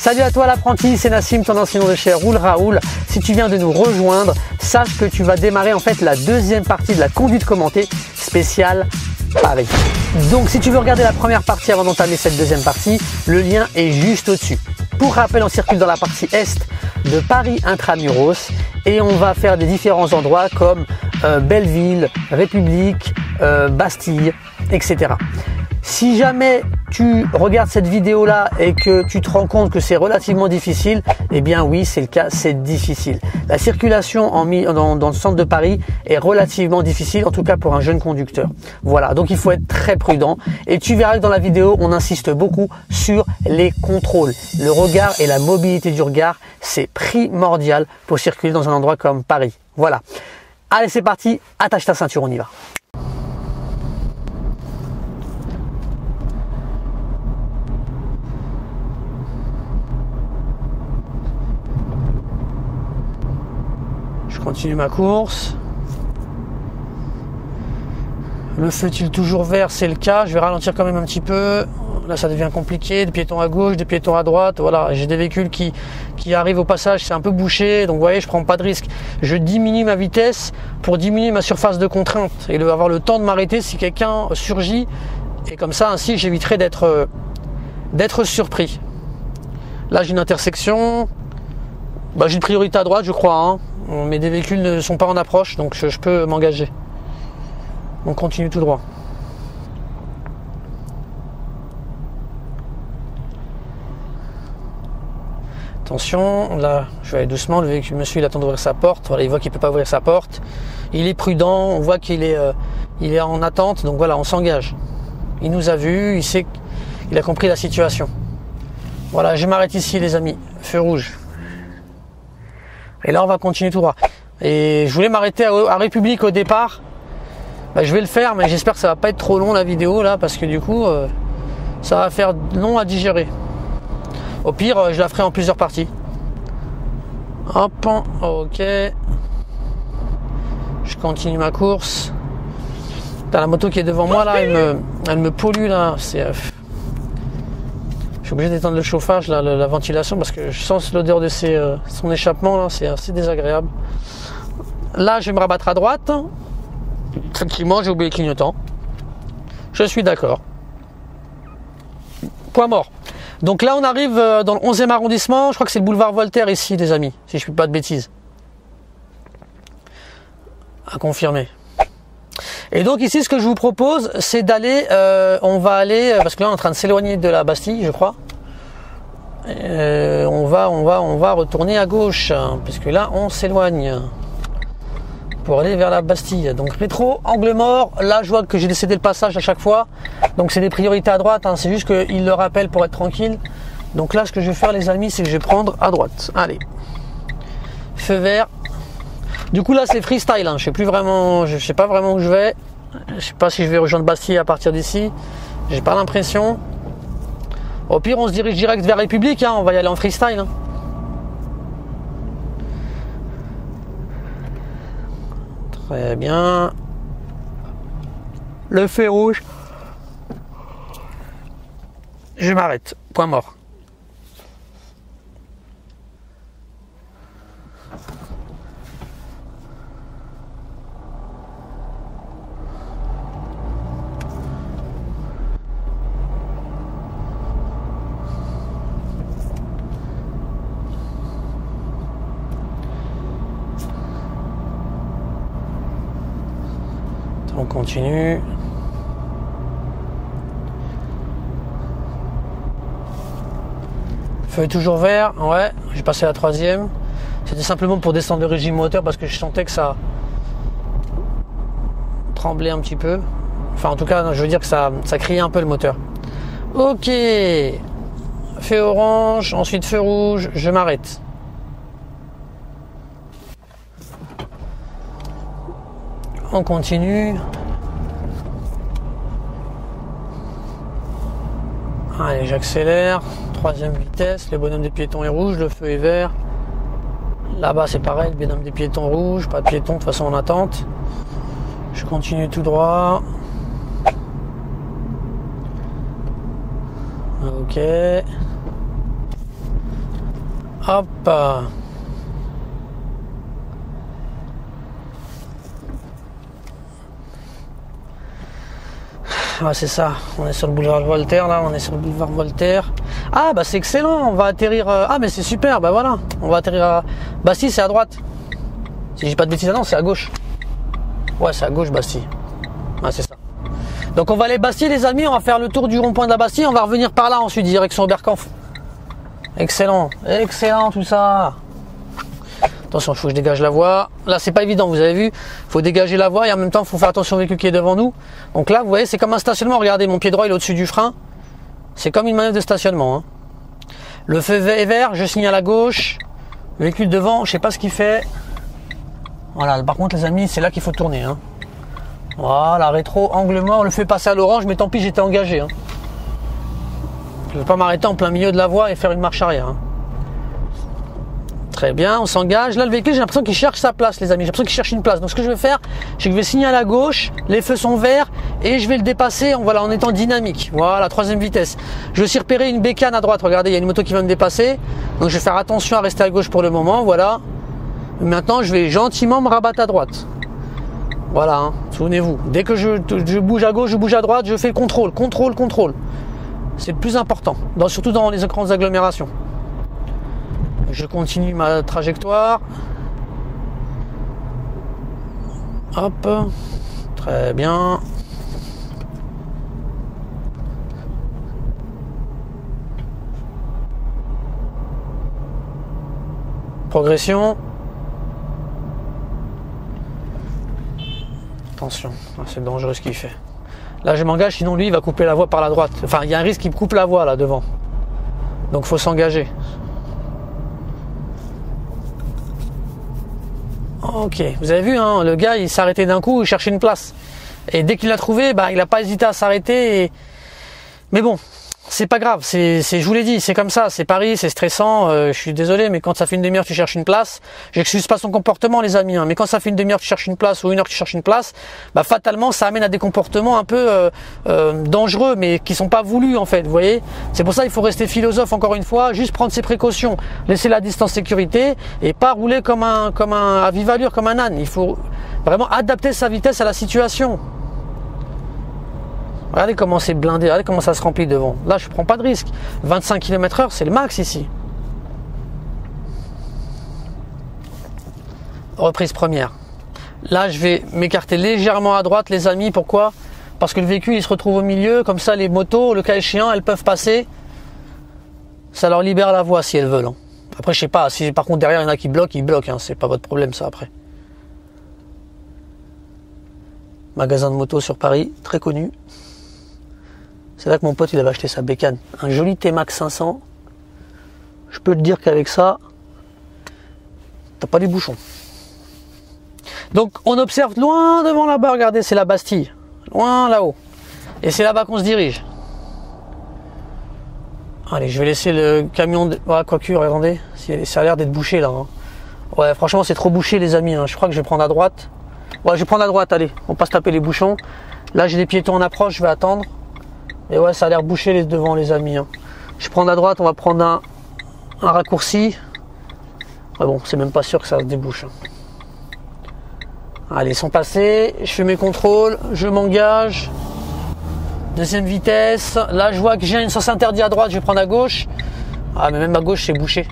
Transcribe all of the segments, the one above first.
Salut à toi l'apprenti, c'est Nassim, ton enseignant de chez Roule Raoul. Si tu viens de nous rejoindre, sache que tu vas démarrer en fait la deuxième partie de la conduite commentée spéciale Paris. Donc si tu veux regarder la première partie avant d'entamer cette deuxième partie, le lien est juste au-dessus. Pour rappel, on circule dans la partie est de Paris Intramuros et on va faire des différents endroits comme Belleville, République, Bastille, etc. Si jamais tu regardes cette vidéo là et que tu te rends compte que c'est relativement difficile, eh bien oui, c'est le cas, c'est difficile. La circulation dans le centre de Paris est relativement difficile, en tout cas pour un jeune conducteur. Voilà, donc il faut être très prudent et tu verras que dans la vidéo, on insiste beaucoup sur les contrôles. Le regard et la mobilité du regard, c'est primordial pour circuler dans un endroit comme Paris. Voilà. Allez, c'est parti, attache ta ceinture, on y va. Je continue ma course. Le feu est-il toujours vert? C'est le cas. Je vais ralentir quand même un petit peu. Là, ça devient compliqué. Des piétons à gauche, des piétons à droite. Voilà, j'ai des véhicules qui arrivent au passage. C'est un peu bouché. Donc, vous voyez, je prends pas de risque. Je diminue ma vitesse pour diminuer ma surface de contrainte et avoir le temps de m'arrêter si quelqu'un surgit. Et comme ça, ainsi, j'éviterai d'être surpris. Là, j'ai une intersection. J'ai une priorité à droite, je crois, hein. Mais des véhicules ne sont pas en approche, donc je peux m'engager. On continue tout droit. Attention, là, je vais aller doucement. Le véhicule, monsieur, il attend d'ouvrir sa porte. Voilà, il voit qu'il ne peut pas ouvrir sa porte. Il est prudent, on voit qu'il est en attente, donc voilà, on s'engage. Il nous a vus, il sait qu'il a compris la situation. Voilà, je m'arrête ici, les amis. Feu rouge. Et là, on va continuer tout droit. Et je voulais m'arrêter à République au départ. Je vais le faire, mais j'espère que ça va pas être trop long la vidéo là, parce que du coup, ça va faire long à digérer. Au pire, je la ferai en plusieurs parties. Hop, ok. Je continue ma course. T'as la moto qui est devant moi là, elle me pollue là. Je suis obligé d'étendre le chauffage, la ventilation, parce que je sens l'odeur de son échappement, là, c'est assez désagréable. Là, je vais me rabattre à droite. Tranquillement, j'ai oublié le clignotant. Je suis d'accord. Point mort. Donc là, on arrive dans le 11e arrondissement. Je crois que c'est le boulevard Voltaire ici, les amis, si je ne fais pas de bêtises. À confirmer. Et donc ici, ce que je vous propose, c'est d'aller, on va aller, parce que là on est en train de s'éloigner de la Bastille, je crois. On va retourner à gauche, puisque là on s'éloigne pour aller vers la Bastille. Donc rétro, angle mort. Là, je vois que j'ai décédé le passage à chaque fois. Donc c'est des priorités à droite. Hein. C'est juste qu'il le rappelle pour être tranquille. Donc là, ce que je vais faire, les amis, c'est que je vais prendre à droite. Allez, feu vert. Du coup là c'est freestyle, hein. Je sais pas vraiment où je vais. Je sais pas si je vais rejoindre Bastille à partir d'ici. J'ai pas l'impression. Au pire on se dirige direct vers République, hein. On va y aller en freestyle, hein. Très bien. Le feu rouge. Je m'arrête. Point mort. On continue. Feu est toujours vert. Ouais, j'ai passé la 3e. C'était simplement pour descendre le régime moteur parce que je sentais que ça tremblait un petit peu. Enfin, en tout cas, je veux dire que ça criait un peu le moteur. Ok. Feu orange, ensuite feu rouge. Je m'arrête. On continue. Allez, j'accélère. 3e vitesse. Le bonhomme des piétons est rouge. Le feu est vert. Là-bas, c'est pareil. Le bonhomme des piétons rouge. Pas de piétons, de toute façon en attente. Je continue tout droit. Ok. Hop. Ouais, c'est ça, on est sur le boulevard Voltaire là, on est sur le boulevard Voltaire. Ah bah c'est excellent, on va atterrir... Ah mais c'est super, bah voilà, on va atterrir à... Bastille c'est à droite. Si j'ai pas de bêtises, non c'est à gauche. Ouais c'est à gauche Bastille. Ouais c'est ça. Donc on va aller Bastille les amis, on va faire le tour du rond-point de la Bastille, on va revenir par là ensuite, direction Oberkampf. Excellent, excellent tout ça. Attention, il faut que je dégage la voie. Là, c'est pas évident, vous avez vu. Il faut dégager la voie et en même temps, il faut faire attention au véhicule qui est devant nous. Donc là, vous voyez, c'est comme un stationnement. Regardez, mon pied droit, il est au-dessus du frein. C'est comme une manœuvre de stationnement. Hein. Le feu est vert, je signale à gauche. Le véhicule devant, je sais pas ce qu'il fait. Voilà, par contre, les amis, c'est là qu'il faut tourner. Hein. Voilà, rétro, angle mort. On le fait passer à l'orange, mais tant pis, j'étais engagé. Hein. Je ne vais pas m'arrêter en plein milieu de la voie et faire une marche arrière. Hein. Très bien, on s'engage. Là, le véhicule, j'ai l'impression qu'il cherche sa place, les amis. J'ai l'impression qu'il cherche une place. Donc, ce que je vais faire, c'est que je vais signaler à gauche. Les feux sont verts et je vais le dépasser voilà, en étant dynamique. Voilà, 3e vitesse. Je vais aussi repérer une bécane à droite. Regardez, il y a une moto qui va me dépasser. Donc, je vais faire attention à rester à gauche pour le moment. Voilà. Maintenant, je vais gentiment me rabattre à droite. Voilà, hein. Souvenez-vous. Dès que je bouge à gauche, je bouge à droite, je fais le contrôle. Contrôle. C'est le plus important. Surtout dans les grandes agglomérations. Je continue ma trajectoire. Hop. Très bien. Progression. Attention, c'est dangereux ce qu'il fait. Là je m'engage, sinon lui il va couper la voie par la droite. Enfin il y a un risque qu'il me coupe la voie là devant. Donc il faut s'engager. Ok, vous avez vu, hein, le gars il s'est arrêté d'un coup, il cherchait une place. Et dès qu'il l'a trouvé, bah, il n'a pas hésité à s'arrêter. Mais bon, c'est pas grave, je vous l'ai dit, c'est comme ça, c'est Paris, c'est stressant, je suis désolé, mais quand ça fait une demi-heure que tu cherches une place, j'excuse pas son comportement les amis, hein, mais quand ça fait une demi-heure que tu cherches une place ou une heure que tu cherches une place, bah fatalement ça amène à des comportements un peu dangereux, mais qui sont pas voulus en fait, vous voyez. C'est pour ça qu'il faut rester philosophe encore une fois, juste prendre ses précautions, laisser la distance sécurité et pas rouler comme un à vive allure, comme un âne. Il faut vraiment adapter sa vitesse à la situation. Regardez comment c'est blindé, regardez comment ça se remplit devant. Là, je ne prends pas de risque. 25 km/h, c'est le max ici. Reprise première. Là, je vais m'écarter légèrement à droite, les amis. Pourquoi? Parce que le véhicule, il se retrouve au milieu. Comme ça, les motos, le cas échéant, elles peuvent passer. Ça leur libère la voie si elles veulent. Hein. Après, je sais pas. Si par contre, derrière, il y en a qui bloquent, ils bloquent. Hein. C'est pas votre problème, ça, après. Magasin de moto sur Paris, très connu. C'est là que mon pote il avait acheté sa bécane. Un joli T-Max 500. Je peux te dire qu'avec ça, t'as pas des bouchons. Donc on observe loin devant là-bas, regardez, c'est la Bastille. Loin là-haut. Et c'est là-bas qu'on se dirige. Allez, je vais laisser le camion... Ouais, quoique, regardez, ça a l'air d'être bouché là. Hein. Ouais, franchement c'est trop bouché les amis. Hein. Je crois que je vais prendre à droite. Ouais, je vais prendre à droite, allez. On va pas se taper les bouchons. Là j'ai des piétons en approche, je vais attendre. Et ouais, ça a l'air bouché devant les amis. Hein. Je prends à droite, on va prendre un raccourci. Ouais, bon, c'est même pas sûr que ça se débouche. Hein. Allez, ils sont passés. Je fais mes contrôles, je m'engage. Deuxième vitesse. Là, je vois que j'ai un sens interdit à droite, je vais prendre à gauche. Ah, mais même à gauche, c'est bouché.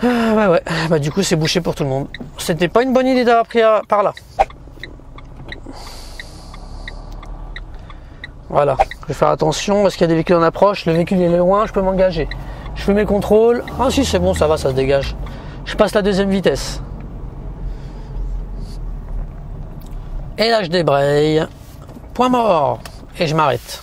Ouais. Bah, du coup, c'est bouché pour tout le monde. C'était pas une bonne idée d'avoir pris par là. Voilà, je vais faire attention parce qu'il y a des véhicules en approche, le véhicule est loin, je peux m'engager. Je fais mes contrôles. Ah si, c'est bon, ça va, ça se dégage. Je passe la deuxième vitesse. Et là, je débraye. Point mort. Et je m'arrête.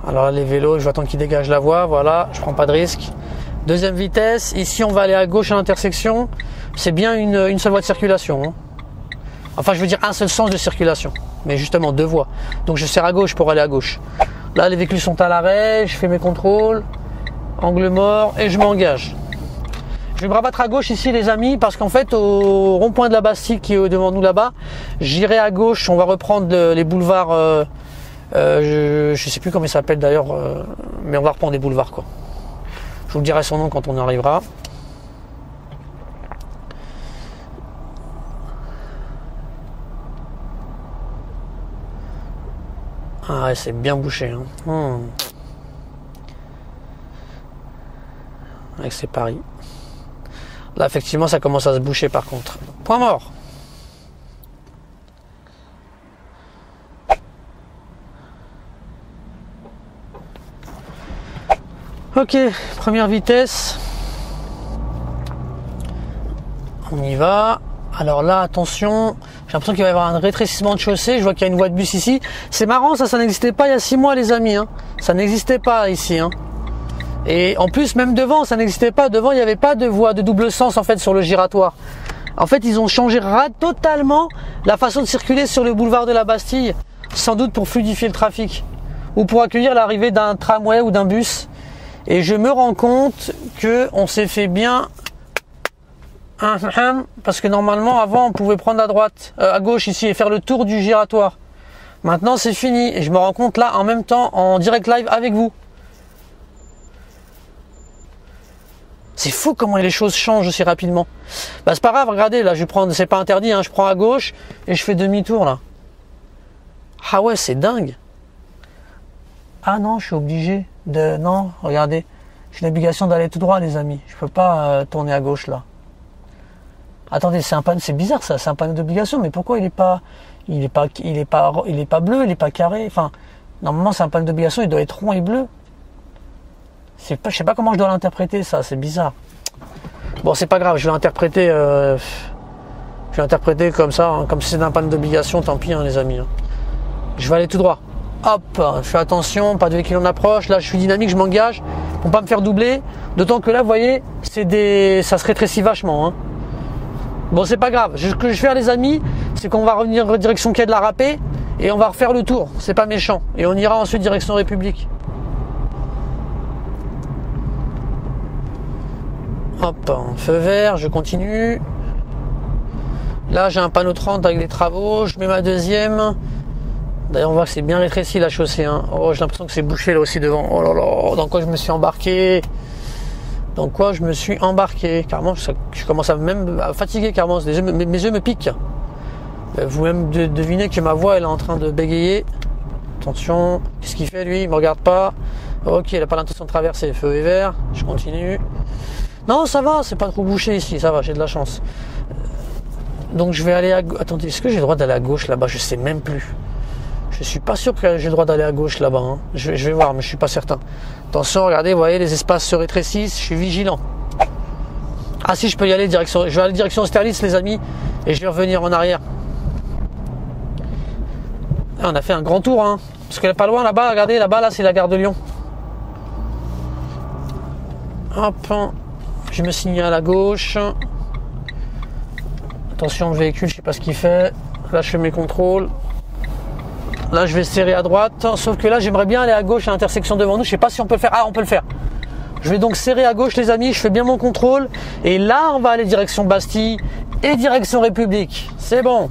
Alors les vélos, je vais attendre qu'ils dégagent la voie, voilà, je prends pas de risque. Deuxième vitesse, ici on va aller à gauche à l'intersection, c'est bien une seule voie de circulation. Hein. Enfin je veux dire un seul sens de circulation, mais justement deux voies. Donc je serre à gauche pour aller à gauche. Là, les véhicules sont à l'arrêt, je fais mes contrôles, angle mort et je m'engage. Je vais me rabattre à gauche ici les amis parce qu'en fait au rond-point de la Bastille qui est devant nous là-bas, j'irai à gauche, on va reprendre les boulevards, je sais plus comment il s'appelle d'ailleurs, mais on va reprendre les boulevards quoi. Je vous dirai son nom quand on y arrivera. Ah ouais, c'est bien bouché. Hein. Avec ces paris. Là, effectivement, ça commence à se boucher par contre. Point mort. Ok, première vitesse. On y va. Alors là, attention, j'ai l'impression qu'il va y avoir un rétrécissement de chaussée. Je vois qu'il y a une voie de bus ici. C'est marrant, ça n'existait pas il y a 6 mois, les amis. Hein. Ça n'existait pas ici. Hein. Et en plus, même devant, ça n'existait pas. Devant, il n'y avait pas de voie de double sens en fait sur le giratoire. En fait, ils ont changé totalement la façon de circuler sur le boulevard de la Bastille, sans doute pour fluidifier le trafic ou pour accueillir l'arrivée d'un tramway ou d'un bus. Et je me rends compte que on s'est fait bien, parce que normalement, avant, on pouvait prendre à gauche ici et faire le tour du giratoire. Maintenant, c'est fini et je me rends compte là en même temps en direct live avec vous. C'est fou comment les choses changent aussi rapidement. Bah c'est pas grave, regardez, là je prends, c'est pas interdit, hein, je prends à gauche et je fais demi-tour là. Ah ouais, c'est dingue. Ah non, je suis obligé de... Non, regardez, j'ai l'obligation d'aller tout droit les amis. Je peux pas tourner à gauche là. Attendez, c'est un panneau, c'est bizarre ça, c'est un panneau d'obligation, mais pourquoi il est pas bleu, il est pas carré. Enfin, normalement c'est un panneau d'obligation, il doit être rond et bleu. Je sais pas comment je dois l'interpréter ça, c'est bizarre. Bon, c'est pas grave, je vais l'interpréter comme ça, hein, comme si c'était un panneau d'obligation, tant pis hein, les amis. Hein. Je vais aller tout droit. Hop, je fais attention, pas de véhicule en approche. Là, je suis dynamique, je m'engage pour pas me faire doubler. D'autant que là, vous voyez, ça se rétrécit vachement. Hein. Bon, c'est pas grave. Ce que je vais faire, les amis, c'est qu'on va revenir en direction quai de la Râpée et on va refaire le tour. C'est pas méchant. Et on ira ensuite direction République. Hop, feu vert, je continue. Là, j'ai un panneau 30 avec des travaux. Je mets ma deuxième. D'ailleurs, on voit que c'est bien rétréci la chaussée. Hein. Oh, j'ai l'impression que c'est bouché là aussi devant. Oh là là, dans quoi je me suis embarqué? Carrément, je commence à même fatiguer carrément. Mes yeux me piquent. Vous-même devinez que ma voix elle est en train de bégayer. Attention, qu'est-ce qu'il fait lui? Il me regarde pas. Ok, il n'a pas l'intention de traverser. Feu est vert. Je continue. Non, ça va, c'est pas trop bouché ici. Ça va, j'ai de la chance. Donc je vais aller à gauche. Attendez, est-ce que j'ai le droit d'aller à gauche là-bas? Je sais même plus. Je suis pas sûr que j'ai le droit d'aller à gauche là-bas. Hein. Je vais voir, mais je suis pas certain. Attention, regardez, vous voyez, les espaces se rétrécissent. Je suis vigilant. Ah si, je peux y aller direction. Je vais aller direction Austerlitz, les amis, et je vais revenir en arrière. Ah, on a fait un grand tour, hein. Parce que pas loin là-bas, regardez, là-bas, là, c'est la gare de Lyon. Hop, je me signale à gauche. Attention, le véhicule, je sais pas ce qu'il fait. Là, je fais mes contrôles. Là, je vais serrer à droite. Sauf que là, j'aimerais bien aller à gauche à l'intersection devant nous. Je sais pas si on peut le faire. Ah, on peut le faire. Je vais donc serrer à gauche, les amis. Je fais bien mon contrôle. Et là, on va aller direction Bastille et direction République. C'est bon.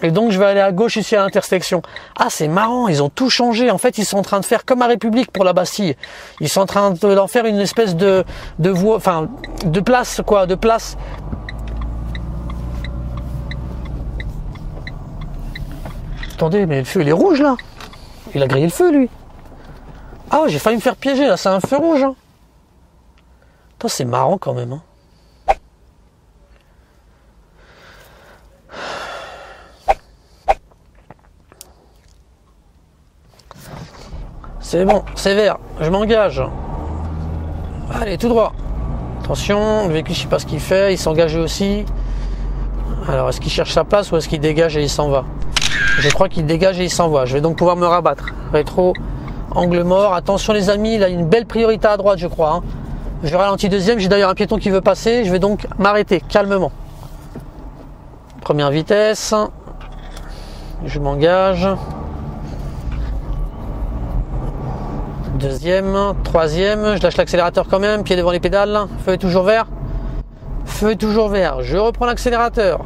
Et donc, je vais aller à gauche ici à l'intersection. Ah, c'est marrant. Ils ont tout changé. En fait, ils sont en train de faire comme à République pour la Bastille. Ils sont en train d'en faire une espèce de voie, enfin, de place, quoi, de place. Attendez, mais le feu il est rouge là. Il a grillé le feu lui. Ah ouais, j'ai failli me faire piéger là, c'est un feu rouge. Hein. Attends, c'est marrant quand même. Hein. C'est bon, c'est vert, je m'engage. Allez, tout droit. Attention, le véhicule je sais pas ce qu'il fait, il s'est engagé aussi. Alors est-ce qu'il cherche sa place ou est-ce qu'il dégage et il s'en va? Je crois qu'il dégage et il s'en va. Je vais donc pouvoir me rabattre. Rétro, angle mort. Attention les amis, il a une belle priorité à droite je crois. Hein. Je ralentis deuxième. J'ai d'ailleurs un piéton qui veut passer. Je vais donc m'arrêter calmement. Première vitesse. Je m'engage. Deuxième, troisième, je lâche l'accélérateur quand même, pied devant les pédales, feu est toujours vert. Feu est toujours vert, je reprends l'accélérateur.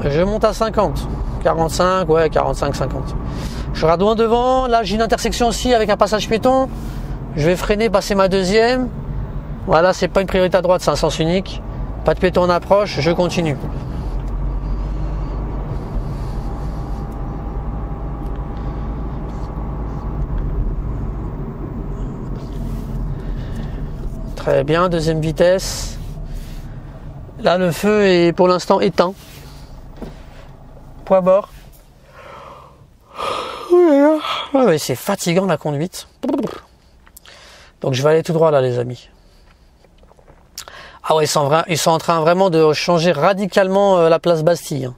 Je monte à 50, 45, ouais 45, 50. Je regarde loin devant, là j'ai une intersection aussi avec un passage piéton. Je vais freiner, passer ma deuxième. Voilà, c'est pas une priorité à droite, c'est un sens unique. Pas de piéton en approche, je continue. Très bien, deuxième vitesse. Là, le feu est pour l'instant éteint. Poids bord. Ouais, c'est fatigant la conduite. Donc je vais aller tout droit là, les amis. Ah ouais, ils sont en train vraiment de changer radicalement la place Bastille.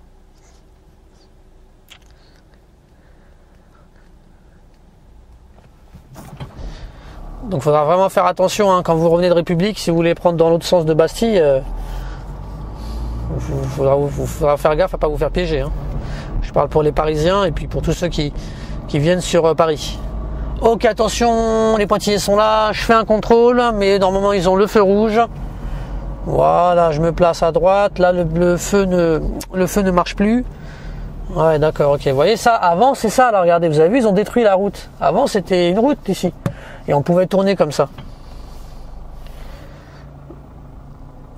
Donc il faudra vraiment faire attention hein, quand vous revenez de République, si vous voulez prendre dans l'autre sens de Bastille, faudra faire gaffe à pas vous faire piéger. Hein. Je parle pour les Parisiens et puis pour tous ceux qui viennent sur Paris. Ok, attention, les pointillés sont là, je fais un contrôle, mais normalement ils ont le feu rouge. Voilà, je me place à droite, là le feu ne marche plus. Ouais, d'accord, ok. Vous voyez ça, avant c'est ça, là, regardez, vous avez vu, ils ont détruit la route. Avant c'était une route ici. Et on pouvait tourner comme ça.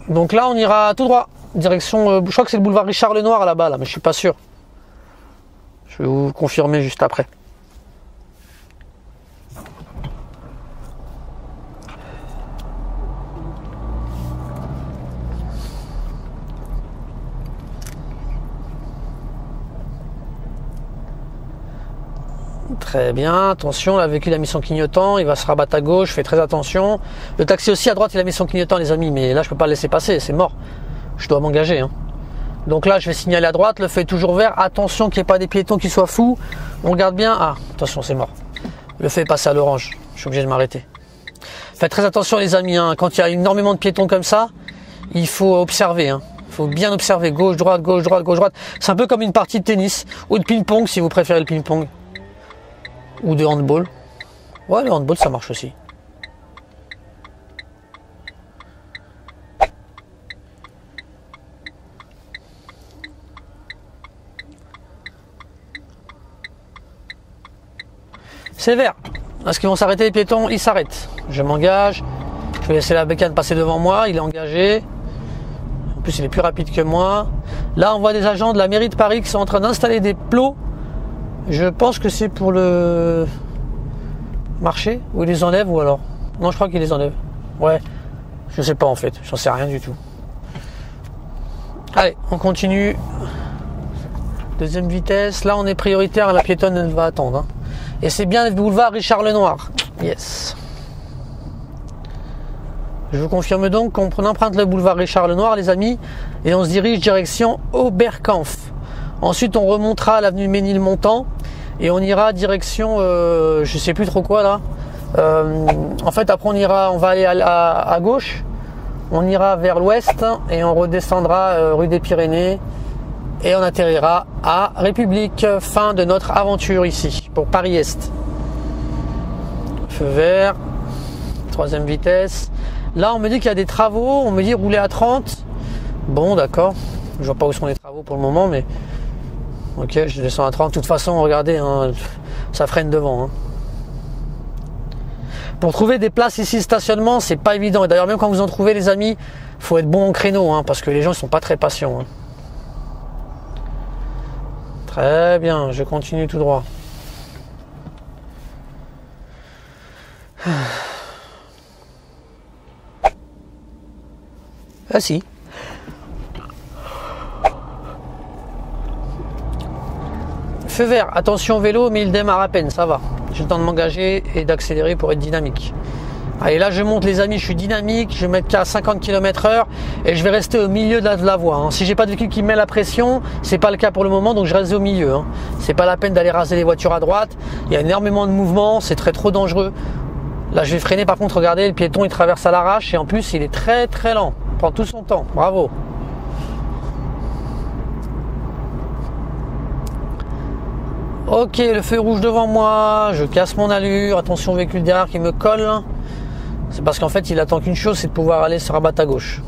Donc là on ira tout droit. Direction, je crois que c'est le boulevard Richard Lenoir là-bas, là, mais je suis pas sûr. Je vais vous confirmer juste après. Très bien, attention, le véhicule a mis son clignotant, il va se rabattre à gauche, fais très attention. Le taxi aussi à droite, il a mis son clignotant les amis, mais là je peux pas le laisser passer, c'est mort. Je dois m'engager. Hein. Donc là je vais signaler à droite, le feu est toujours vert, attention qu'il n'y ait pas des piétons qui soient fous. On regarde bien, ah attention c'est mort. Le feu est passé à l'orange, je suis obligé de m'arrêter. Faites très attention les amis, hein. Quand il y a énormément de piétons comme ça, il faut observer. Hein. Il faut bien observer, gauche, droite, gauche, droite, gauche, droite. C'est un peu comme une partie de tennis ou de ping-pong si vous préférez le ping-pong. Ou de handball. Ouais, le handball ça marche aussi. C'est vert. Est-ce qu'ils vont s'arrêter les piétons? Ils s'arrêtent. Je m'engage. Je vais laisser la bécane passer devant moi. Il est engagé. En plus, il est plus rapide que moi. Là, on voit des agents de la mairie de Paris qui sont en train d'installer des plots. Je pense que c'est pour le marché. Ou ils les enlèvent ou alors. Non, je crois qu'ils les enlèvent. Ouais. Je sais pas en fait. J'en sais rien du tout. Allez, on continue. Deuxième vitesse. Là, on est prioritaire. La piétonne, elle va attendre. Hein. Et c'est bien le boulevard Richard Lenoir. Yes. Je vous confirme donc qu'on emprunte le boulevard Richard Lenoir, les amis, et on se dirige direction Oberkampf. Ensuite, on remontera à l'avenue Ménilmontant et on ira direction, je sais plus trop quoi là. En fait, après on va aller à gauche, on ira vers l'ouest et on redescendra rue des Pyrénées. Et on atterrira à République. Fin de notre aventure ici, pour Paris-Est. Feu vert. Troisième vitesse. Là, on me dit qu'il y a des travaux. On me dit rouler à 30. Bon, d'accord. Je vois pas où sont les travaux pour le moment, mais... Ok, je descends à 30. De toute façon, regardez, hein, ça freine devant. Hein. Pour trouver des places ici de stationnement, c'est pas évident. Et d'ailleurs, même quand vous en trouvez, les amis, faut être bon en créneau, hein, parce que les gens ne sont pas très patients. Hein. Très bien, je continue tout droit. Ah si. Feu vert, attention vélo, mais il démarre à peine, ça va. J'ai le temps de m'engager et d'accélérer pour être dynamique. Allez, là je monte les amis, je suis dynamique, je vais mettre qu'à 50 km/h et je vais rester au milieu de la voie. Hein. Si j'ai pas de véhicule qui me met la pression, c'est pas le cas pour le moment, donc je reste au milieu. Hein. C'est pas la peine d'aller raser les voitures à droite, il y a énormément de mouvements, c'est trop dangereux. Là je vais freiner, par contre regardez, le piéton il traverse à l'arrache et en plus il est très lent, il prend tout son temps, bravo. Ok, le feu rouge devant moi, je casse mon allure, attention au véhicule derrière qui me colle. C'est parce qu'en fait il attend qu'une chose, c'est de pouvoir aller se rabattre à gauche.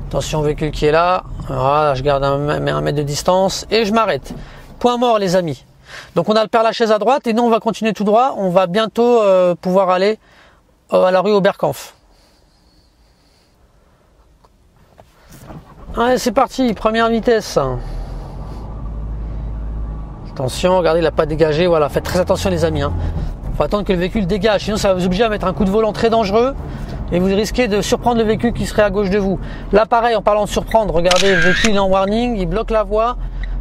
Attention au véhicule qui est là, voilà, je garde un mètre de distance et je m'arrête. Point mort les amis. Donc on a le Père-Lachaise à droite et nous on va continuer tout droit, on va bientôt pouvoir aller à la rue Oberkampf. Allez c'est parti, première vitesse. Attention, regardez, il n'a pas dégagé, voilà, faites très attention les amis. Faut attendre que le véhicule dégage, sinon ça va vous obliger à mettre un coup de volant très dangereux et vous risquez de surprendre le véhicule qui serait à gauche de vous. Là pareil, en parlant de surprendre, regardez, le véhicule est en warning, il bloque la voie,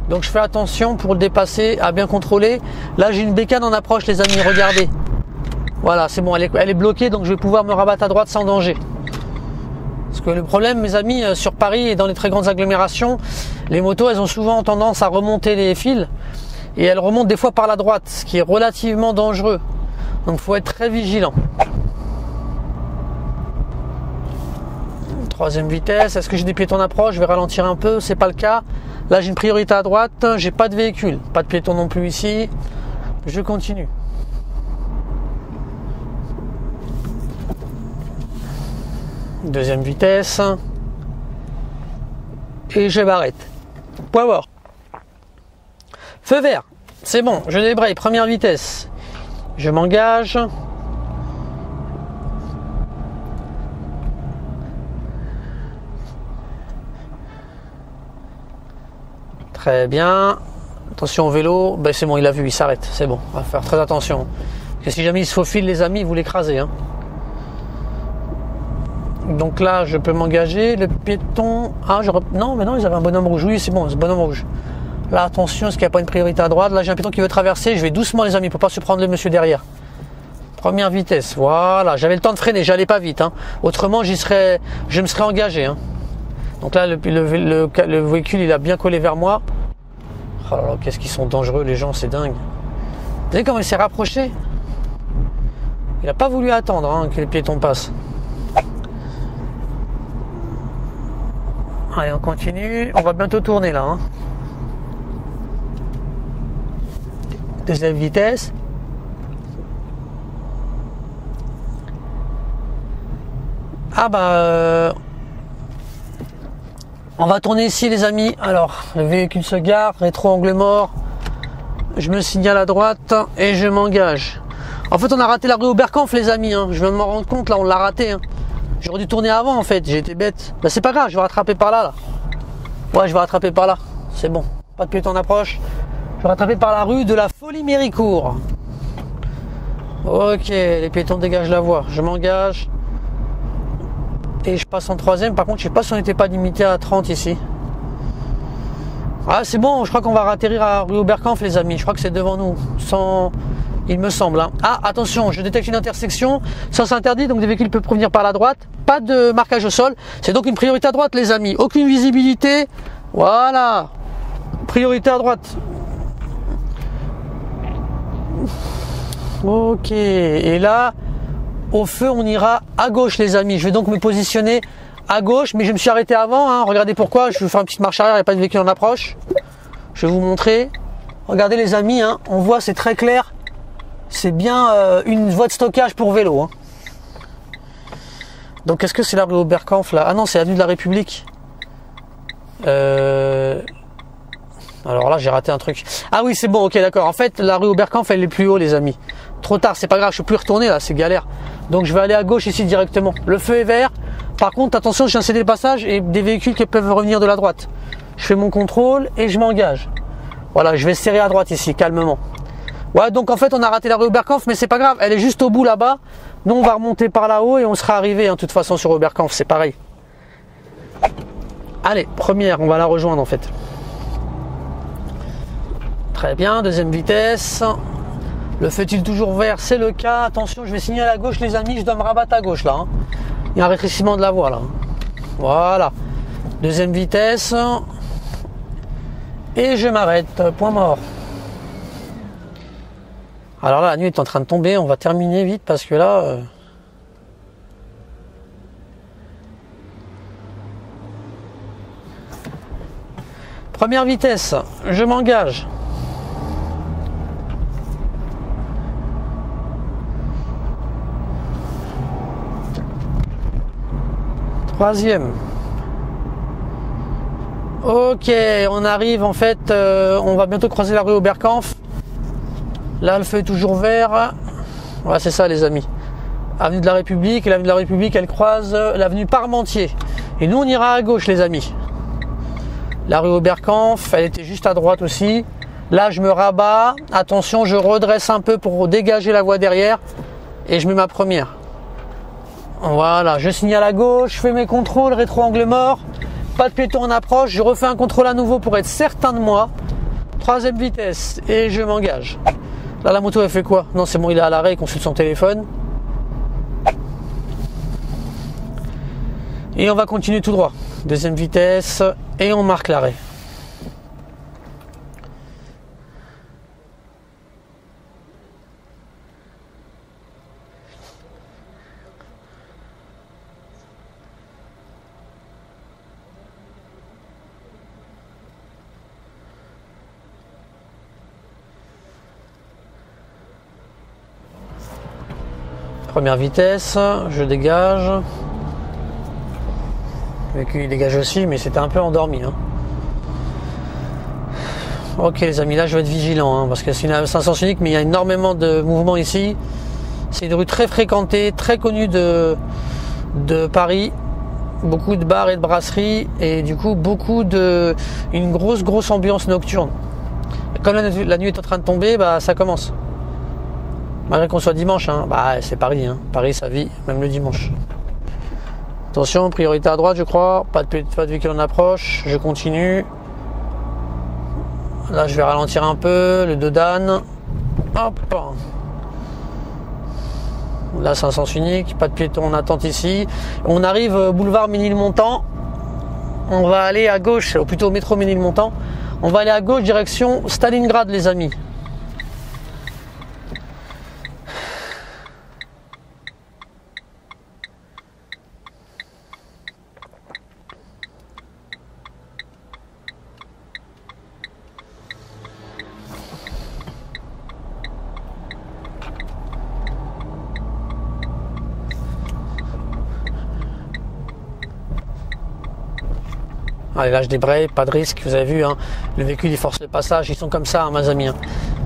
donc je fais attention pour le dépasser, à bien contrôler. Là j'ai une bécane en approche les amis, regardez. Voilà, c'est bon, elle est bloquée, donc je vais pouvoir me rabattre à droite sans danger. Parce que le problème mes amis, sur Paris et dans les très grandes agglomérations, les motos elles ont souvent tendance à remonter les fils. Et elle remonte des fois par la droite, ce qui est relativement dangereux. Donc il faut être très vigilant. Troisième vitesse, est-ce que j'ai des piétons d'approche? Je vais ralentir un peu, c'est pas le cas. Là j'ai une priorité à droite, j'ai pas de véhicule, pas de piétons non plus ici. Je continue. Deuxième vitesse. Et je m'arrête. Point mort. Feu vert, c'est bon, je débraye, première vitesse. Je m'engage. Très bien. Attention au vélo, ben c'est bon, il a vu, il s'arrête, c'est bon, on va faire très attention. Parce que si jamais il se faufile les amis, vous l'écrasez. Hein. Donc là, je peux m'engager, le piéton... Ah, non, mais non, ils avaient un bonhomme rouge, oui, c'est bon, c'est bonhomme rouge. Là, attention, est-ce qu'il n'y a pas une priorité à droite? Là, j'ai un piéton qui veut traverser. Je vais doucement, les amis, pour pas se prendre le monsieur derrière. Première vitesse, voilà. J'avais le temps de freiner, j'allais pas vite. Hein. Autrement, je me serais engagé. Hein. Donc là, le véhicule, il a bien collé vers moi. Oh là là, qu'est-ce qu'ils sont dangereux, les gens, c'est dingue. Vous savez comment il s'est rapproché? Il n'a pas voulu attendre hein, que les piétons passent. Allez, on continue. On va bientôt tourner là. Hein. Deuxième vitesse. Ah bah on va tourner ici les amis. Alors le véhicule se gare, rétro-angle mort. Je me signale à droite et je m'engage. En fait on a raté la rue Oberkampf les amis hein. Je viens de m'en rendre compte là, on l'a raté hein. J'aurais dû tourner avant en fait, j'ai été bête. Bah c'est pas grave, je vais rattraper par là. Ouais je vais rattraper par là. C'est bon, pas de piéton en approche. Je vais rattraper par la rue de la Folie-Méricourt. Ok, les piétons dégagent la voie. Je m'engage. Et je passe en troisième. Par contre, je sais pas si on n'était pas limité à 30 ici. Ah, c'est bon, je crois qu'on va atterrir à rue Oberkampf, les amis. Je crois que c'est devant nous. Il me semble. Hein. Ah, attention, je détecte une intersection. Sens interdit, donc des véhicules peuvent provenir par la droite. Pas de marquage au sol. C'est donc une priorité à droite, les amis. Aucune visibilité. Voilà. Priorité à droite. Ok, et là, au feu, on ira à gauche, les amis. Je vais donc me positionner à gauche, mais je me suis arrêté avant. Hein. Regardez pourquoi. Je vais faire une petite marche arrière, il n'y a pas de véhicule en approche. Je vais vous montrer. Regardez, les amis, hein. On voit, c'est très clair. C'est bien une voie de stockage pour vélo. Hein. Donc, est-ce que c'est la rue Oberkampf là? Ah non, c'est l'avenue de la République. Alors là, j'ai raté un truc. Ah oui, c'est bon, ok, d'accord. En fait, la rue Oberkampf, elle est plus haut, les amis. Trop tard, c'est pas grave, je peux plus retourner là, c'est galère. Donc je vais aller à gauche ici directement. Le feu est vert. Par contre, attention, j'ai un CD de passage et des véhicules qui peuvent revenir de la droite. Je fais mon contrôle et je m'engage. Voilà, je vais serrer à droite ici, calmement. Ouais, donc en fait, on a raté la rue Oberkampf, mais c'est pas grave, elle est juste au bout là-bas. Nous, on va remonter par là-haut et on sera arrivé, hein, de toute façon, sur Oberkampf, c'est pareil. Allez, première, on va la rejoindre en fait. Très bien, deuxième vitesse. Le feu-il toujours vert, c'est le cas. Attention, je vais signaler à gauche les amis, je dois me rabattre à gauche là. Hein. Il y a un rétrécissement de la voie là. Voilà. Deuxième vitesse. Et je m'arrête, point mort. Alors là, la nuit est en train de tomber, on va terminer vite parce que là... Première vitesse, je m'engage. troisième. Ok, on arrive en fait, on va bientôt croiser la rue Oberkampf. Là, le feu est toujours vert. Voilà, c'est ça les amis. Avenue de la République, et l'avenue de la République, elle croise l'avenue Parmentier. Et nous, on ira à gauche les amis. La rue Oberkampf, elle était juste à droite aussi. Là, je me rabats. Attention, je redresse un peu pour dégager la voie derrière. Et je mets ma première. Voilà, je signale à gauche, je fais mes contrôles, rétro-angle mort. Pas de piéton en approche, je refais un contrôle à nouveau pour être certain de moi. Troisième vitesse et je m'engage. Là la moto elle fait quoi? Non c'est bon, il est à l'arrêt, il consulte son téléphone. Et on va continuer tout droit. Deuxième vitesse et on marque l'arrêt. Première vitesse, je dégage. Le véhicule il dégage aussi, mais c'était un peu endormi. Hein. Ok les amis, là je vais être vigilant, hein, parce que c'est un sens unique, mais il y a énormément de mouvements ici. C'est une rue très fréquentée, très connue de Paris. Beaucoup de bars et de brasseries, et du coup une grosse ambiance nocturne. Et comme la nuit est en train de tomber, bah ça commence. Malgré qu'on soit dimanche, hein, bah c'est Paris, hein. Paris ça vit, même le dimanche. Attention, priorité à droite je crois, pas de véhicule en approche, je continue. Là je vais ralentir un peu, le dos d'âne. Hop. Là c'est un sens unique, pas de piéton en attente ici. On arrive boulevard Ménilmontant. On va aller à gauche, ou plutôt métro Ménilmontant. On va aller à gauche direction Stalingrad les amis. Allez, là je débraye, pas de risque, vous avez vu, hein, le véhicule il force le passage, ils sont comme ça, hein, mes amis. Hein.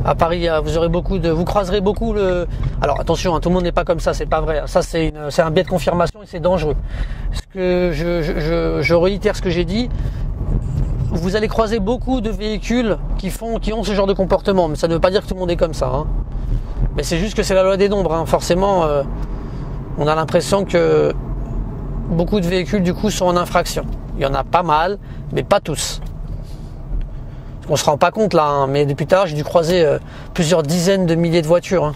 À Paris, vous croiserez beaucoup Alors attention, hein, tout le monde n'est pas comme ça, c'est pas vrai. Ça c'est un biais de confirmation et c'est dangereux. Je réitère ce que j'ai dit. Vous allez croiser beaucoup de véhicules qui ont ce genre de comportement, mais ça ne veut pas dire que tout le monde est comme ça. Hein. Mais c'est juste que c'est la loi des nombres. Hein. Forcément, on a l'impression que beaucoup de véhicules du coup sont en infraction. Il y en a pas mal, mais pas tous. On se rend pas compte là, hein, mais depuis tout à l'heure, j'ai dû croiser plusieurs dizaines de milliers de voitures. Hein.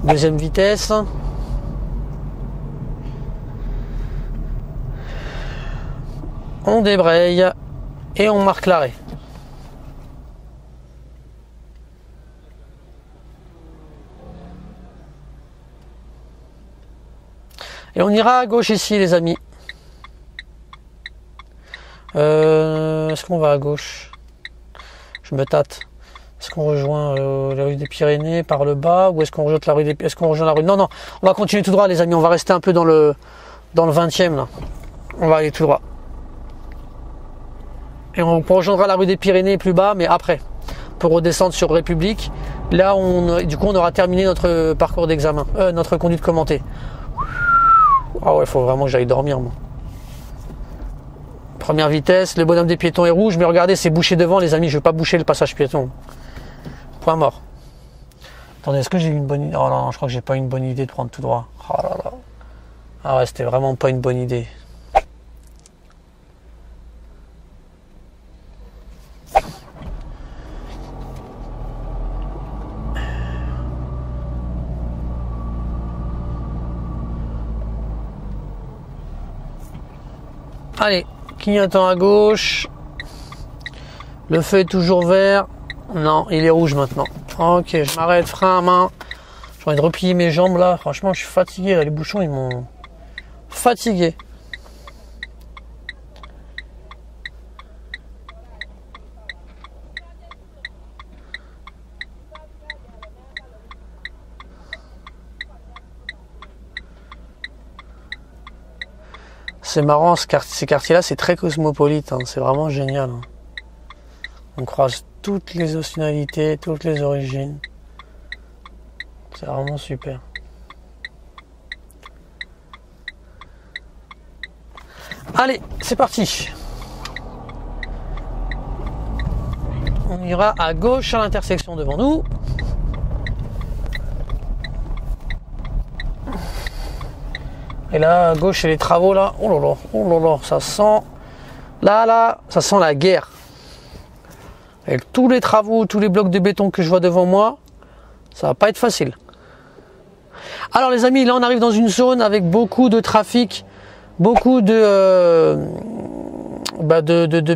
Deuxième vitesse. On débraye et on marque l'arrêt. Et on ira à gauche ici les amis. Est-ce qu'on va à gauche? Je me tâte. Est-ce qu'on rejoint la rue des Pyrénées par le bas ou est-ce qu'on rejoint la rue des... Est-ce qu'on rejoint la rue... Non, on va continuer tout droit les amis. On va rester un peu dans le 20e là. On va aller tout droit. Et on rejoindra la rue des Pyrénées plus bas, mais après. Pour redescendre sur République. Là, du coup, on aura terminé notre parcours d'examen. Notre conduite commentée. Ah ouais, il faut vraiment que j'aille dormir moi. Première vitesse, le bonhomme des piétons est rouge, mais regardez, c'est bouché devant les amis, je ne veux pas boucher le passage piéton. Point mort. Attendez, est-ce que j'ai une bonne idée? Oh non, je crois que j'ai pas une bonne idée de prendre tout droit. Oh là là. Ah ouais, c'était vraiment pas une bonne idée. Allez, clignotant à gauche. Le feu est toujours vert. Non, il est rouge maintenant. Ok, je m'arrête, frein à main. J'ai envie de replier mes jambes là. Franchement, je suis fatigué. Là, les bouchons, ils m'ont fatigué. C'est marrant, ces quartiers-là, c'est très cosmopolite, hein. C'est vraiment génial, hein. On croise toutes les nationalités, toutes les origines. C'est vraiment super. Allez, c'est parti. On ira à gauche à l'intersection devant nous. Et là, à gauche, il y a les travaux là. Oh là là, ça sent. Là, ça sent la guerre. Avec tous les travaux, tous les blocs de béton que je vois devant moi, ça va pas être facile. Alors les amis, là on arrive dans une zone avec beaucoup de trafic, beaucoup de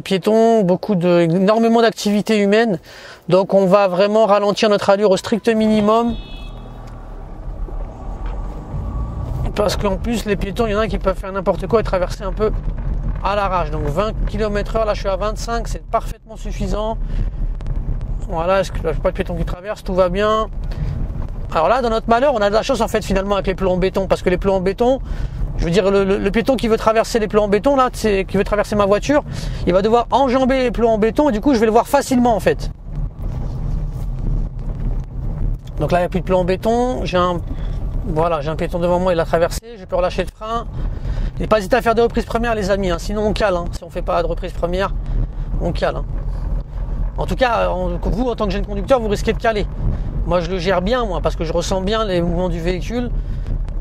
piétons, énormément d'activités humaines. Donc on va vraiment ralentir notre allure au strict minimum. Parce qu'en plus les piétons, il y en a qui peuvent faire n'importe quoi et traverser un peu à l'arrache. Donc 20 km/h, là je suis à 25, c'est parfaitement suffisant. Voilà, est-ce que je n'ai pas de piétons qui traversent, tout va bien. Alors là, dans notre malheur, on a de la chance en fait finalement avec les plombs en béton, parce que les plombs en béton, je veux dire le piéton qui veut traverser les plombs en béton là, qui veut traverser ma voiture, il va devoir enjamber les plombs en béton et du coup je vais le voir facilement en fait. Donc là il n'y a plus de plombs en béton, j'ai un piéton devant moi, il a traversé, je peux relâcher le frein. Et pas hésiter à faire des reprises premières les amis, hein. Sinon on cale, hein. Si on ne fait pas de reprise première, on cale, hein. En tout cas, vous en tant que jeune conducteur, vous risquez de caler. Moi je le gère bien moi, parce que je ressens bien les mouvements du véhicule.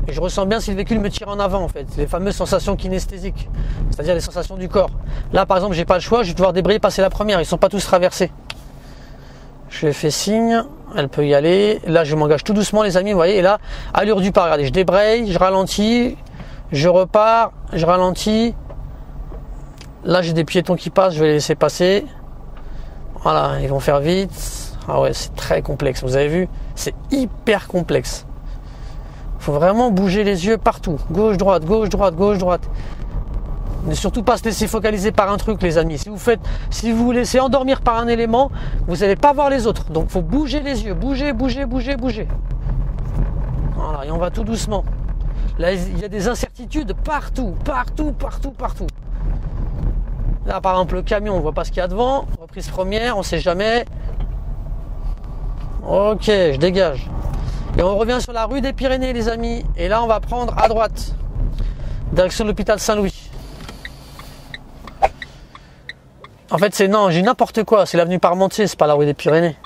Et je ressens bien si le véhicule me tire en avant en fait. Les fameuses sensations kinesthésiques, c'est-à-dire les sensations du corps. Là par exemple j'ai pas le choix, je vais devoir débrayer, passer la première, ils ne sont pas tous traversés. Je lui ai fait signe, elle peut y aller. Là je m'engage tout doucement les amis, vous voyez, et là, allure du pas, regardez, je débraye, je ralentis. Je repars, je ralentis. Là j'ai des piétons qui passent, je vais les laisser passer. Voilà, ils vont faire vite. Ah ouais, c'est très complexe, vous avez vu, c'est hyper complexe. Il faut vraiment bouger les yeux partout. Gauche, droite, gauche, droite, gauche, droite. Ne surtout pas se laisser focaliser par un truc les amis. Si vous vous laissez endormir par un élément, vous n'allez pas voir les autres. Donc il faut bouger les yeux, bouger. Voilà, et on va tout doucement. Là, il y a des incertitudes partout. Là, par exemple, le camion, on ne voit pas ce qu'il y a devant. Reprise première, on ne sait jamais. Ok, je dégage. Et on revient sur la rue des Pyrénées, les amis. Et là, on va prendre à droite. Direction de l'hôpital Saint-Louis. En fait, j'ai n'importe quoi. C'est l'avenue Parmentier, c'est pas la rue des Pyrénées.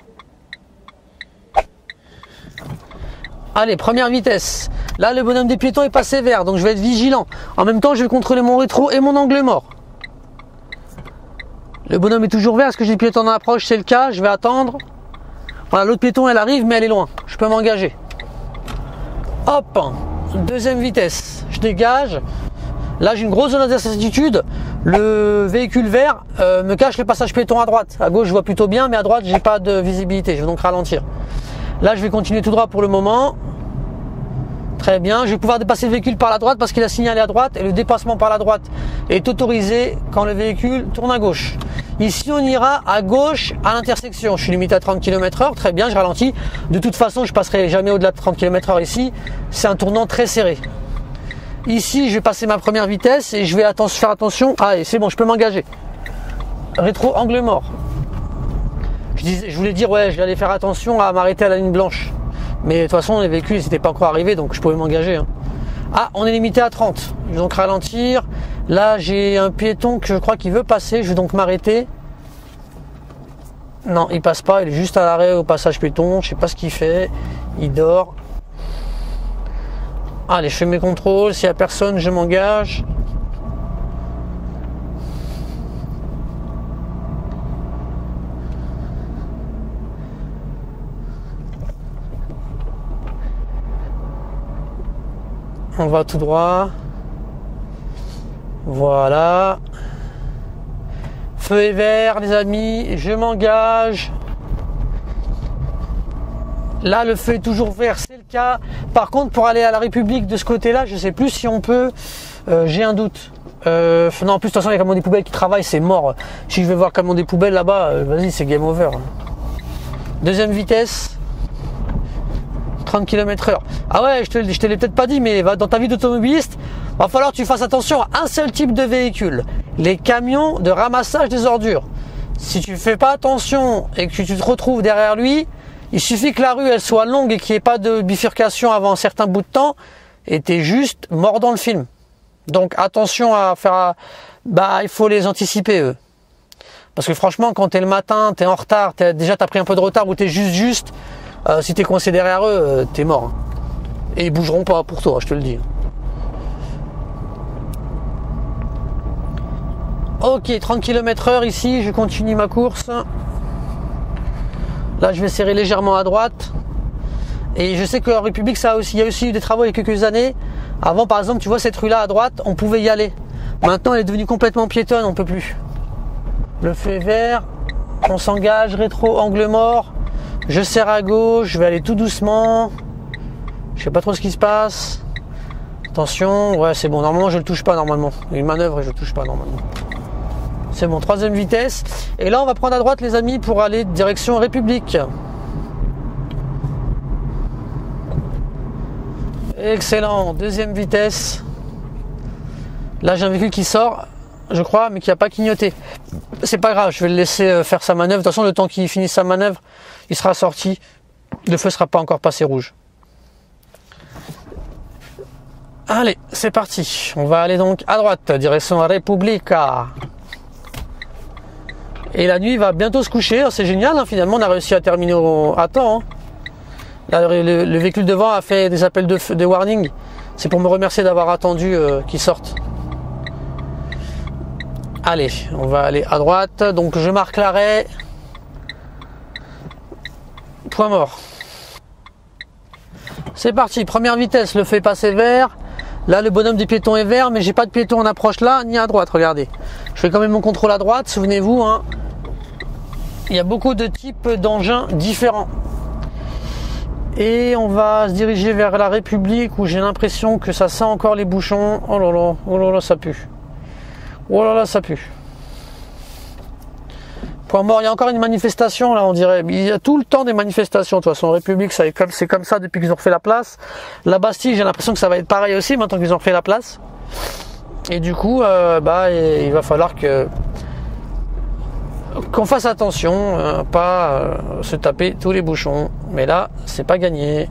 Allez, première vitesse. Là, le bonhomme des piétons est passé vert, donc je vais être vigilant. En même temps, je vais contrôler mon rétro et mon angle mort. Le bonhomme est toujours vert. Est-ce que j'ai le piéton en approche? C'est le cas. Je vais attendre. Voilà, l'autre piéton, elle arrive, mais elle est loin. Je peux m'engager. Hop, deuxième vitesse. Je dégage. Là, j'ai une grosse zone d'incertitude. Le véhicule vert me cache le passage piéton à droite. À gauche, je vois plutôt bien, mais à droite, j'ai pas de visibilité. Je vais donc ralentir. Là, je vais continuer tout droit pour le moment. Très bien. Je vais pouvoir dépasser le véhicule par la droite parce qu'il a signalé à droite. Et le dépassement par la droite est autorisé quand le véhicule tourne à gauche. Ici, on ira à gauche à l'intersection. Je suis limité à 30 km/h. Très bien, je ralentis. De toute façon, je passerai jamais au-delà de 30 km/h ici. C'est un tournant très serré. Ici, je vais passer ma première vitesse et je vais faire attention. Allez, c'est bon, je peux m'engager. Rétro angle mort. Je voulais dire, ouais, je vais aller faire attention à m'arrêter à la ligne blanche. Mais de toute façon, les véhicules n'étaient pas encore arrivés, donc je pouvais m'engager, hein. Ah, on est limité à 30. Je vais donc ralentir. Là, j'ai un piéton que je crois qu'il veut passer. Je vais donc m'arrêter. Non, il passe pas. Il est juste à l'arrêt au passage piéton. Je sais pas ce qu'il fait. Il dort. Allez, je fais mes contrôles. S'il n'y a personne, je m'engage. On va tout droit. Voilà. Feu est vert, les amis. Je m'engage. Là, le feu est toujours vert, c'est le cas. Par contre, pour aller à la République de ce côté-là, je ne sais plus si on peut. J'ai un doute. Non, en plus, de toute façon, il y a le camion des poubelles qui travaille, c'est mort. Si je vais voir le camion des poubelles là-bas, vas-y, c'est game over. Deuxième vitesse. 30 km/h. Ah ouais, je te l'ai peut-être pas dit, mais dans ta vie d'automobiliste, Va falloir que tu fasses attention à un seul type de véhicule, les camions de ramassage des ordures. Si tu fais pas attention et que tu te retrouves derrière lui, il suffit que la rue elle soit longue et qu'il n'y ait pas de bifurcation avant un certain bout de temps et tu es juste mort dans le film. Donc attention à faire, il faut les anticiper eux. Parce que franchement, quand tu es le matin, tu es en retard, déjà tu as pris un peu de retard ou tu es juste, si tu es coincé derrière eux, tu es mort. Et ils bougeront pas pour toi, je te le dis. Ok, 30 km/h ici, je continue ma course. Là, je vais serrer légèrement à droite. Et je sais qu'en République, il y a aussi eu des travaux il y a quelques années. Avant, par exemple, tu vois cette rue-là à droite, on pouvait y aller. Maintenant, elle est devenue complètement piétonne, on peut plus. Le feu est vert, on s'engage, rétro, angle mort. Je serre à gauche, je vais aller tout doucement. Je sais pas trop ce qui se passe. Attention, ouais, c'est bon. Normalement, je le touche pas normalement. Une manœuvre et je le touche pas normalement. C'est bon, 3e vitesse. Et là, on va prendre à droite, les amis, pour aller direction République. Excellent, 2e vitesse. Là, j'ai un véhicule qui sort, je crois, mais qui n'a pas clignoté. C'est pas grave, je vais le laisser faire sa manœuvre. De toute façon, le temps qu'il finisse sa manœuvre, il sera sorti. Le feu ne sera pas encore passé rouge. Allez, c'est parti. On va aller donc à droite, direction Repubblica. Et la nuit va bientôt se coucher. C'est génial, hein, finalement, on a réussi à terminer à temps. Hein. Là, le véhicule devant a fait des appels de warning. C'est pour me remercier d'avoir attendu qu'il sorte. Allez, on va aller à droite. Donc je marque l'arrêt. Point mort. C'est parti, première vitesse, le feu est passé vert. Là, le bonhomme des piétons est vert, mais j'ai pas de piéton en approche là, ni à droite, regardez. Je fais quand même mon contrôle à droite, souvenez-vous. Hein. Il y a beaucoup de types d'engins différents. Et on va se diriger vers la République où j'ai l'impression que ça sent encore les bouchons. Oh là là, ça pue. Oh là là, ça pue. Point mort, il y a encore une manifestation là, on dirait. Il y a tout le temps des manifestations. De toute façon, en République, c'est comme ça depuis qu'ils ont refait la place. La Bastille, j'ai l'impression que ça va être pareil aussi maintenant qu'ils ont refait la place. Et du coup, il va falloir qu'on fasse attention, pas se taper tous les bouchons. Mais là, c'est pas gagné.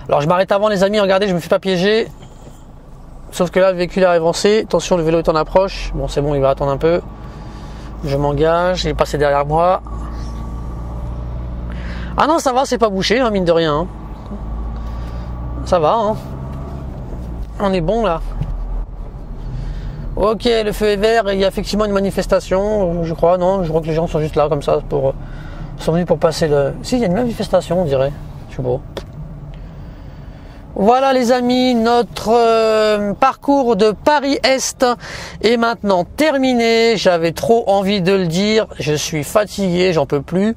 Alors je m'arrête avant les amis, regardez, je me fais pas piéger. Sauf que là, le véhicule est avancé. Attention, le vélo est en approche. Bon, c'est bon, il va attendre un peu. Je m'engage, il est passé derrière moi. Ah non, ça va, c'est pas bouché, hein, mine de rien. Hein. Ça va, hein. On est bon là. Ok, le feu est vert et il y a effectivement une manifestation, je crois. Non, je crois que les gens sont juste là comme ça sont venus pour passer le. Si, il y a une manifestation, on dirait. Je sais pas. Voilà les amis, notre parcours de Paris-Est est maintenant terminé. J'avais trop envie de le dire, je suis fatigué, j'en peux plus.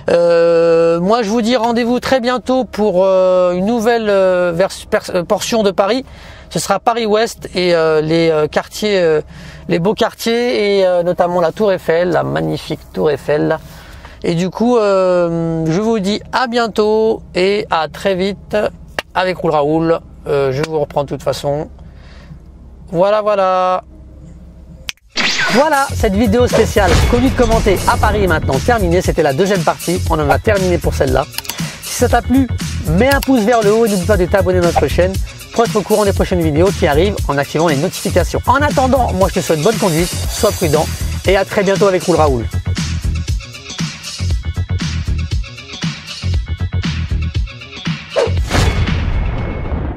Moi je vous dis rendez-vous très bientôt pour une nouvelle portion de Paris. Ce sera Paris-Ouest et les quartiers, les beaux quartiers et notamment la Tour Eiffel, la magnifique Tour Eiffel. Et du coup, je vous dis à bientôt et à très vite. Avec Roule Raoul, je vous reprends de toute façon. Voilà, cette vidéo spéciale conduite commentée à Paris est maintenant terminée. C'était la 2e partie, on en a terminé pour celle-là. Si ça t'a plu, mets un pouce vers le haut et n'oublie pas de t'abonner à notre chaîne pour être au courant des prochaines vidéos qui arrivent en activant les notifications. En attendant, moi je te souhaite bonne conduite, sois prudent et à très bientôt avec Roule Raoul.